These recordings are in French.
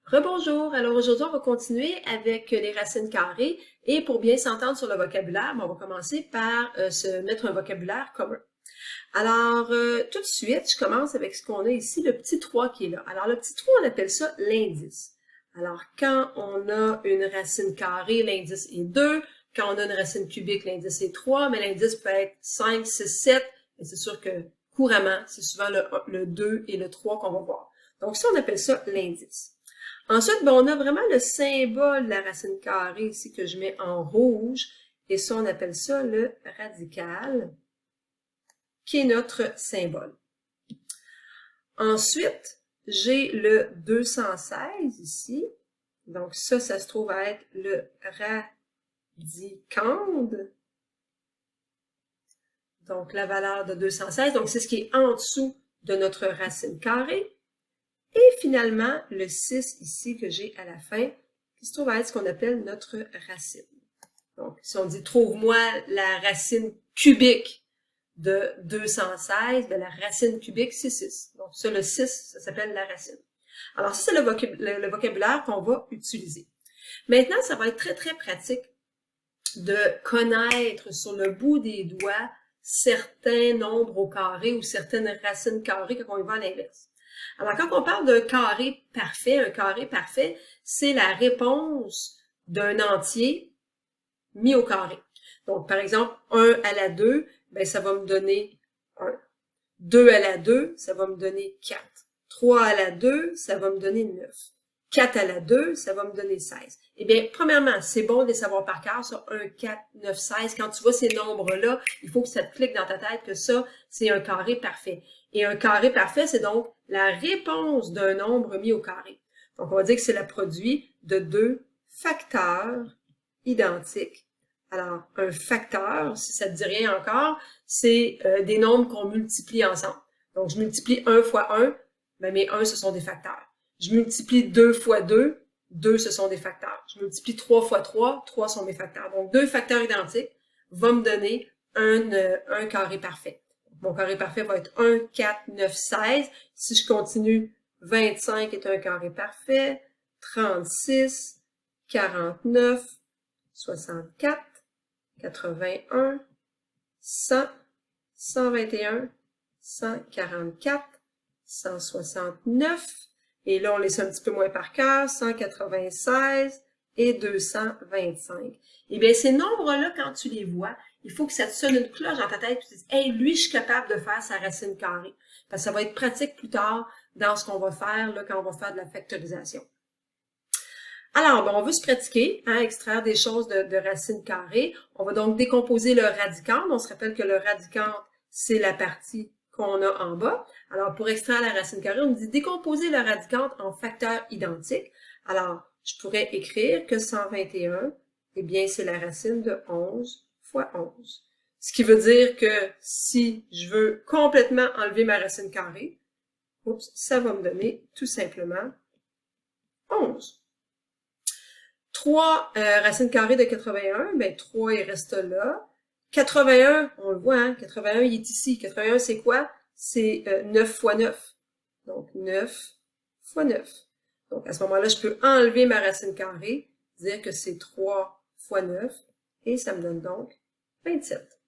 Rebonjour, alors aujourd'hui on va continuer avec les racines carrées et pour bien s'entendre sur le vocabulaire, on va commencer par se mettre un vocabulaire commun. Alors tout de suite, je commence avec ce qu'on a ici, le petit 3 qui est là. Alors le petit 3, on appelle ça l'indice. Alors quand on a une racine carrée, l'indice est 2. Quand on a une racine cubique, l'indice est 3, mais l'indice peut être 5, 6, 7. Et c'est sûr que couramment, c'est souvent le 2 et le 3 qu'on va voir. Donc ça, on appelle ça l'indice. Ensuite, on a vraiment le symbole de la racine carrée ici que je mets en rouge. Et ça, on appelle ça le radical, qui est notre symbole. Ensuite, j'ai le 216 ici. Donc ça se trouve à être le radicande. Donc la valeur de 216. Donc c'est ce qui est en dessous de notre racine carrée. Et finalement, le 6 ici que j'ai à la fin, qui se trouve à être ce qu'on appelle notre racine. Donc, si on dit « trouve-moi la racine cubique de 216 », bien, la racine cubique, c'est 6. Donc, ça, le 6, ça s'appelle la racine. Alors, ça, c'est le vocabulaire qu'on va utiliser. Maintenant, ça va être très, très pratique de connaître sur le bout des doigts certains nombres au carré ou certaines racines carrées quand on y va à l'inverse. Alors, quand on parle d'un carré parfait, un carré parfait, c'est la réponse d'un entier mis au carré. Donc, par exemple, 1 à la 2, ben, ça va me donner 1. 2 à la 2, ça va me donner 4. 3 à la 2, ça va me donner 9. 4 à la 2, ça va me donner 16. Eh bien, premièrement, c'est bon de les savoir par cœur, ça, 1, 4, 9, 16. Quand tu vois ces nombres-là, il faut que ça te clique dans ta tête que ça, c'est un carré parfait. Et un carré parfait, c'est donc la réponse d'un nombre mis au carré. Donc, on va dire que c'est le produit de deux facteurs identiques. Alors, un facteur, si ça ne te dit rien encore, c'est des nombres qu'on multiplie ensemble. Donc, je multiplie 1 fois 1, ben mes 1, ce sont des facteurs. Je multiplie 2 fois 2, 2, ce sont des facteurs. Je multiplie 3 fois 3, 3 sont mes facteurs. Donc, deux facteurs identiques vont me donner un carré parfait. Mon carré parfait va être 1, 4, 9, 16. Si je continue, 25 est un carré parfait, 36, 49, 64, 81, 100, 121, 144, 169, et là on laisse un petit peu moins par cœur, 196 et 225. Eh bien, ces nombres-là, quand tu les vois, il faut que ça te sonne une cloche dans ta tête et tu te dises « Hey, lui, je suis capable de faire sa racine carrée. » Parce que ça va être pratique plus tard dans ce qu'on va faire là, quand on va faire de la factorisation. Alors, ben, on veut se pratiquer, extraire des choses de racines carrées. On va donc décomposer le radicande. On se rappelle que le radicande, c'est la partie qu'on a en bas. Alors, pour extraire la racine carrée, on nous dit décomposer le radicande en facteurs identiques. Alors, je pourrais écrire que 121, eh bien, c'est la racine de 11 fois 11. Ce qui veut dire que si je veux complètement enlever ma racine carrée, ça va me donner tout simplement 11. 3 racines carrées de 81, ben 3 il reste là. 81, on le voit, 81 il est ici. 81 c'est quoi? C'est 9 fois 9. Donc 9 fois 9. Donc à ce moment-là, je peux enlever ma racine carrée, dire que c'est 3 fois 9, et ça me donne donc 27.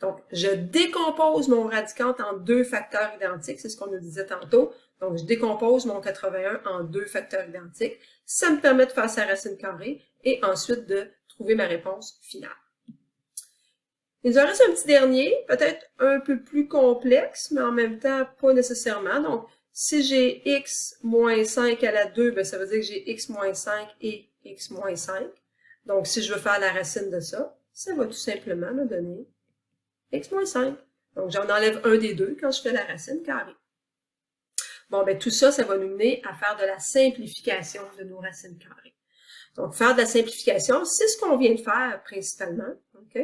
Donc, je décompose mon radicande en deux facteurs identiques, c'est ce qu'on nous disait tantôt. Donc, je décompose mon 81 en deux facteurs identiques. Ça me permet de faire sa racine carrée et ensuite de trouver ma réponse finale. Il nous en reste un petit dernier, peut-être un peu plus complexe, mais en même temps, pas nécessairement. Donc, si j'ai x moins 5 à la 2, ben, ça veut dire que j'ai x moins 5 et x moins 5. Donc, si je veux faire la racine de ça, ça va tout simplement me donner x moins 5. Donc, j'en enlève un des deux quand je fais la racine carrée. Bon, ben tout ça, ça va nous mener à faire de la simplification de nos racines carrées. Donc, faire de la simplification, c'est ce qu'on vient de faire principalement. OK?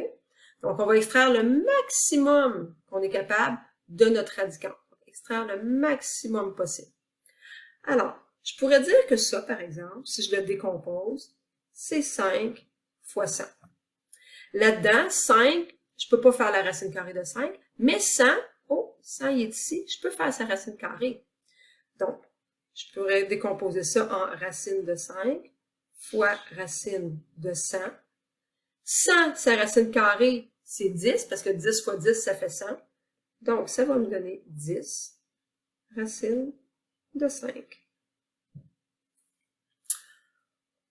Donc, on va extraire le maximum qu'on est capable de notre radicande. Extraire le maximum possible. Alors, je pourrais dire que ça, par exemple, si je le décompose, c'est 5 fois 100. Là-dedans, 5, je peux pas faire la racine carrée de 5, mais 100, oh, 100 il est ici, je peux faire sa racine carrée. Donc, je pourrais décomposer ça en racine de 5 fois racine de 100. 100, sa racine carrée, c'est 10, parce que 10 fois 10, ça fait 100. Donc, ça va me donner 10 racine de 5.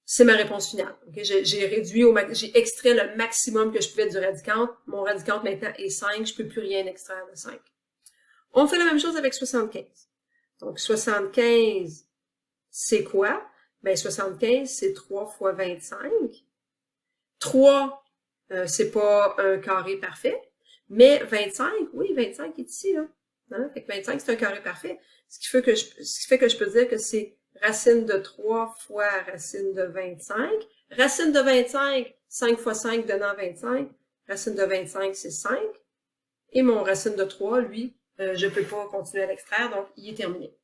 C'est ma réponse finale. Okay? J'ai réduit j'ai extrait le maximum que je pouvais du radicante. Mon radicante maintenant est 5, je ne peux plus rien extraire de 5. On fait la même chose avec 75. Donc, 75, c'est quoi? Ben, 75, c'est 3 fois 25. 3, c'est pas un carré parfait, mais 25, oui, 25 est ici, là. Hein? Fait que 25, c'est un carré parfait. Ce qui fait que je peux dire que c'est racine de 3 fois racine de 25. Racine de 25, 5 fois 5 donnant 25. Racine de 25, c'est 5. Et mon racine de 3, lui, je ne peux pas continuer à l'extraire, donc il est terminé.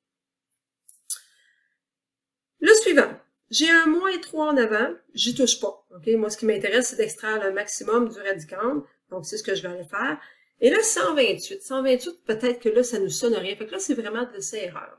Le suivant. J'ai un moins 3 en avant, j'y touche pas. Okay? Moi, ce qui m'intéresse, c'est d'extraire le maximum du radicande. Donc, c'est ce que je vais aller faire. Et là, 128. 128, peut-être que là, ça nous sonne rien. Fait que là, c'est vraiment de ces erreurs.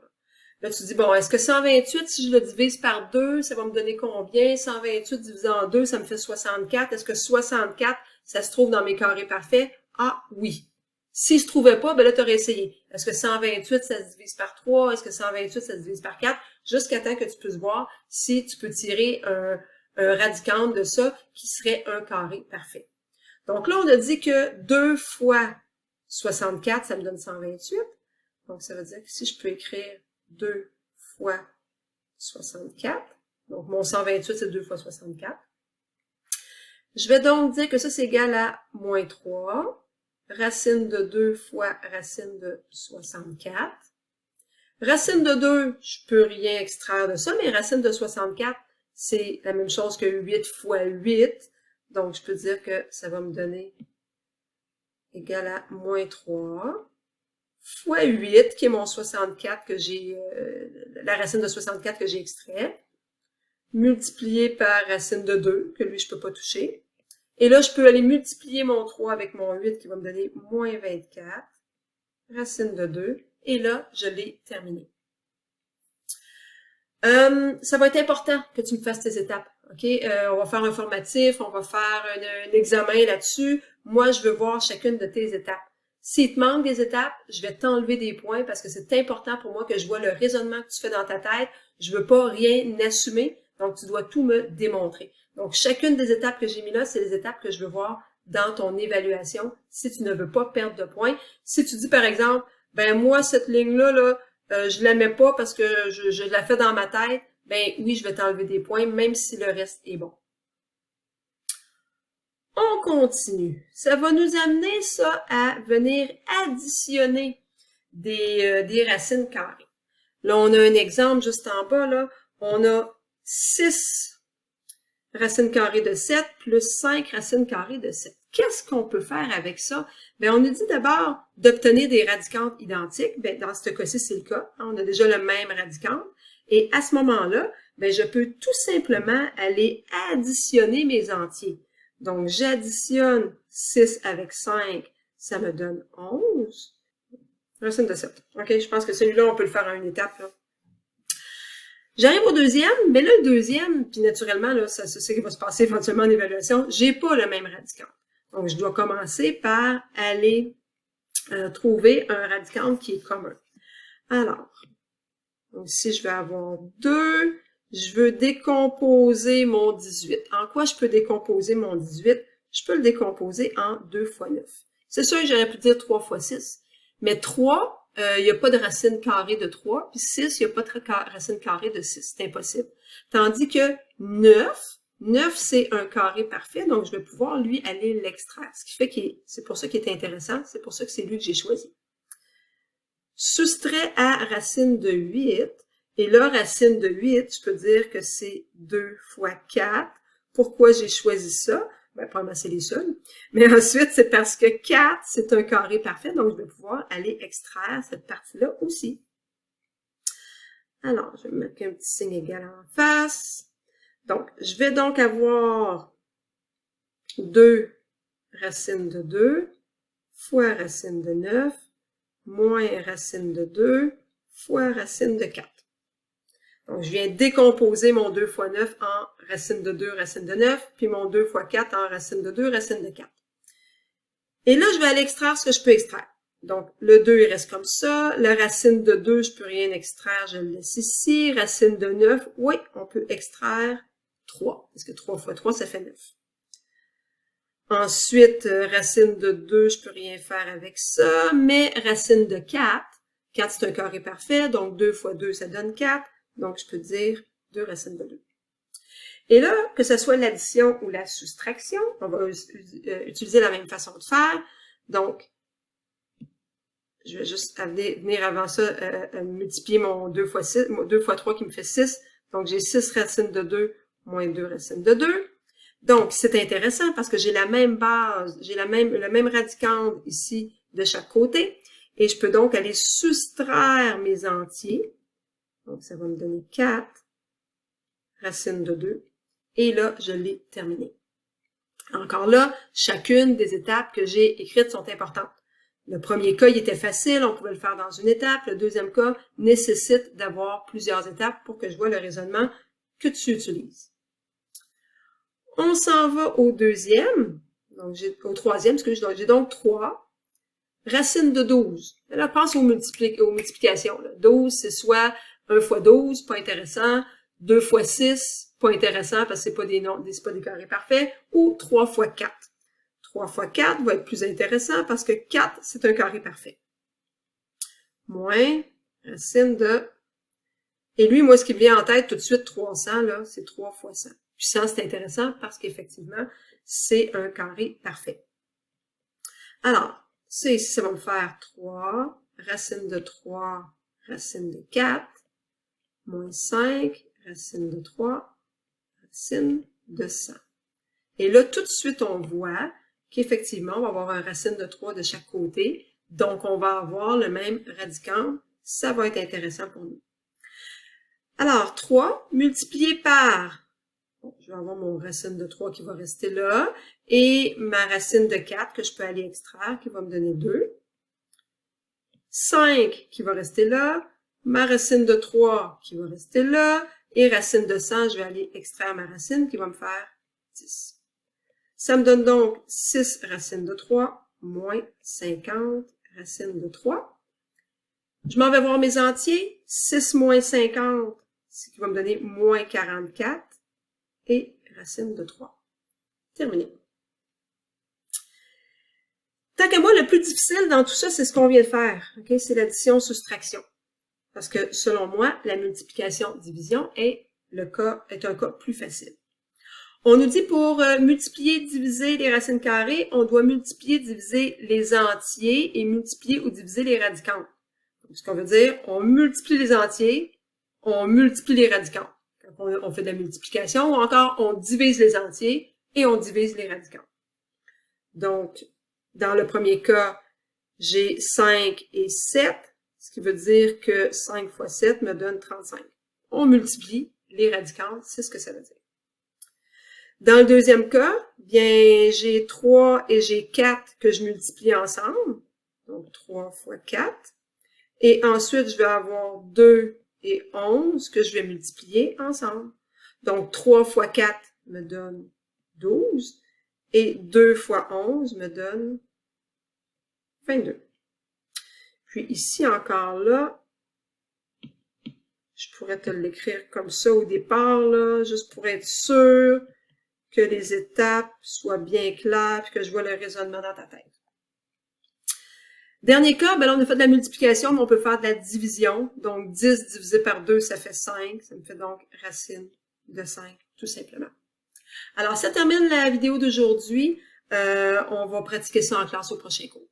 Là, tu dis, bon, est-ce que 128, si je le divise par 2, ça va me donner combien? 128 divisé en 2, ça me fait 64. Est-ce que 64, ça se trouve dans mes carrés parfaits? Ah, oui. S'il se trouvait pas, ben là, tu aurais essayé. Est-ce que 128, ça se divise par 3? Est-ce que 128, ça se divise par 4? Jusqu'à temps que tu puisses voir si tu peux tirer un radicande de ça qui serait un carré parfait. Donc là, on a dit que 2 fois 64, ça me donne 128. Donc, ça veut dire que si je peux écrire 2 fois 64, donc mon 128, c'est 2 fois 64. Je vais donc dire que ça, c'est égal à moins 3. Racine de 2 fois racine de 64. Racine de 2, je peux rien extraire de ça, mais racine de 64, c'est la même chose que 8 fois 8. Donc, je peux dire que ça va me donner égal à moins 3 fois 8, qui est mon 64 que j'ai, la racine de 64 que j'ai extrait, multiplié par racine de 2, que lui, je peux pas toucher. Et là, je peux aller multiplier mon 3 avec mon 8 qui va me donner moins 24, racine de 2, et là, je l'ai terminé. Ça va être important que tu me fasses tes étapes. OK? On va faire un formatif, on va faire un examen là-dessus. Moi, je veux voir chacune de tes étapes. S'il te manque des étapes, je vais t'enlever des points parce que c'est important pour moi que je vois le raisonnement que tu fais dans ta tête. Je veux pas rien assumer, donc tu dois tout me démontrer. Donc, chacune des étapes que j'ai mis là, c'est les étapes que je veux voir dans ton évaluation si tu ne veux pas perdre de points. Si tu dis, par exemple, ben moi, cette ligne-là, je la mets pas parce que je la fais dans ma tête, ben oui, je vais t'enlever des points, même si le reste est bon. On continue. Ça va nous amener ça à venir additionner des racines carrées. Là, on a un exemple juste en bas, là. On a 6 racines carrées de 7 plus 5 racines carrées de 7. Qu'est-ce qu'on peut faire avec ça? Bien, on nous dit d'abord d'obtenir des radicantes identiques. Bien, dans ce cas-ci, c'est le cas. On a déjà le même radicante. Et à ce moment-là, bien, je peux tout simplement aller additionner mes entiers. Donc, j'additionne 6 avec 5, ça me donne 11. Racine de 7. OK, je pense que celui-là, on peut le faire à une étape, là. J'arrive au deuxième, mais là, le deuxième, puis naturellement, là, c'est ce qui va se passer éventuellement en évaluation, j'ai pas le même radicant. Donc, je dois commencer par aller trouver un radicant qui est commun. Alors, donc ici, je vais avoir 2. Je veux décomposer mon 18. En quoi je peux décomposer mon 18? Je peux le décomposer en 2 fois 9. C'est sûr que j'aurais pu dire 3 fois 6, mais 3, il n'y a pas de racine carrée de 3, puis 6, il n'y a pas de racine carrée de 6. C'est impossible. Tandis que 9, c'est un carré parfait, donc je vais pouvoir, lui, aller l'extraire. Ce qui fait que c'est pour ça qu'il est intéressant, c'est pour ça que c'est lui que j'ai choisi. Soustrait à racine de 8, et là, racine de 8, je peux dire que c'est 2 fois 4. Pourquoi j'ai choisi ça? Ben, probablement, c'est les seuls. Mais ensuite, c'est parce que 4, c'est un carré parfait, donc je vais pouvoir aller extraire cette partie-là aussi. Alors, je vais mettre un petit signe égal en face. Donc, je vais donc avoir 2 racines de 2 fois racine de 9 moins racine de 2 fois racine de 4. Donc, je viens décomposer mon 2 fois 9 en racine de 2, racine de 9, puis mon 2 fois 4 en racine de 2, racine de 4. Et là, je vais aller extraire ce que je peux extraire. Donc, le 2, il reste comme ça. La racine de 2, je peux rien extraire, je le laisse ici. Racine de 9, oui, on peut extraire 3, parce que 3 fois 3, ça fait 9. Ensuite, racine de 2, je peux rien faire avec ça, mais racine de 4, 4 c'est un carré parfait, donc 2 fois 2, ça donne 4, donc je peux dire 2 racines de 2. Et là, que ce soit l'addition ou la soustraction, on va utiliser la même façon de faire. Donc, je vais juste venir avant ça multiplier mon 2 fois 6, mon 2 fois 3 qui me fait 6. Donc, j'ai 6 racines de 2 moins 2 racines de 2. Donc, c'est intéressant parce que j'ai la même base, j'ai le même radicande ici de chaque côté. Et je peux donc aller soustraire mes entiers. Donc, ça va me donner 4 racines de 2. Et là, je l'ai terminé. Encore là, chacune des étapes que j'ai écrites sont importantes. Le premier cas, il était facile, on pouvait le faire dans une étape. Le deuxième cas nécessite d'avoir plusieurs étapes pour que je vois le raisonnement que tu utilises. On s'en va au deuxième, donc au troisième, donc j'ai donc 3 racines de 12. Là, pense aux multiplications. Là. 12, c'est soit 1 fois 12, pas intéressant, 2 fois 6, pas intéressant parce que c'est pas des carrés parfaits, ou 3 fois 4. 3 fois 4 va être plus intéressant parce que 4, c'est un carré parfait. Moins racine de... Et lui, moi, ce qui me vient en tête tout de suite, 300, là, c'est 3 fois 100. Puis 100, c'est intéressant parce qu'effectivement, c'est un carré parfait. Alors, ça ici, ça va me faire 3, racine de 3, racine de 4, moins 5, racine de 3, racine de 100. Et là, tout de suite, on voit qu'effectivement, on va avoir un racine de 3 de chaque côté. Donc, on va avoir le même radicand. Ça va être intéressant pour nous. Alors, 3 multiplié par, bon, je vais avoir mon racine de 3 qui va rester là, et ma racine de 4 que je peux aller extraire, qui va me donner 2. 5 qui va rester là, ma racine de 3 qui va rester là, et racine de 100, je vais aller extraire ma racine qui va me faire 10. Ça me donne donc 6 racines de 3 moins 50 racines de 3. Je m'en vais voir mes entiers. 6 moins 50, ce qui va me donner moins 44. Et racine de 3. Terminé. Tant qu'à moi, le plus difficile dans tout ça, c'est ce qu'on vient de faire. Okay? C'est l'addition-soustraction. Parce que, selon moi, la multiplication-division est un cas plus facile. On nous dit pour multiplier, diviser les racines carrées, on doit multiplier, diviser les entiers et multiplier ou diviser les radicantes. Donc, ce qu'on veut dire, on multiplie les entiers, on multiplie les radicantes. Quand on fait de la multiplication, ou encore on divise les entiers et on divise les radicantes. Donc, dans le premier cas, j'ai 5 et 7, ce qui veut dire que 5 fois 7 me donne 35. On multiplie les radicantes, c'est ce que ça veut dire. Dans le deuxième cas, bien, j'ai 3 et j'ai 4 que je multiplie ensemble. Donc, 3 fois 4. Et ensuite, je vais avoir 2 et 11 que je vais multiplier ensemble. Donc, 3 fois 4 me donne 12. Et 2 fois 11 me donne 22. Puis ici, encore là, je pourrais te l'écrire comme ça au départ, là, juste pour être sûr que les étapes soient bien claires et que je vois le raisonnement dans ta tête. Dernier cas, ben là, on a fait de la multiplication, mais on peut faire de la division. Donc, 10 divisé par 2, ça fait 5. Ça me fait donc racine de 5, tout simplement. Alors, ça termine la vidéo d'aujourd'hui. On va pratiquer ça en classe au prochain cours.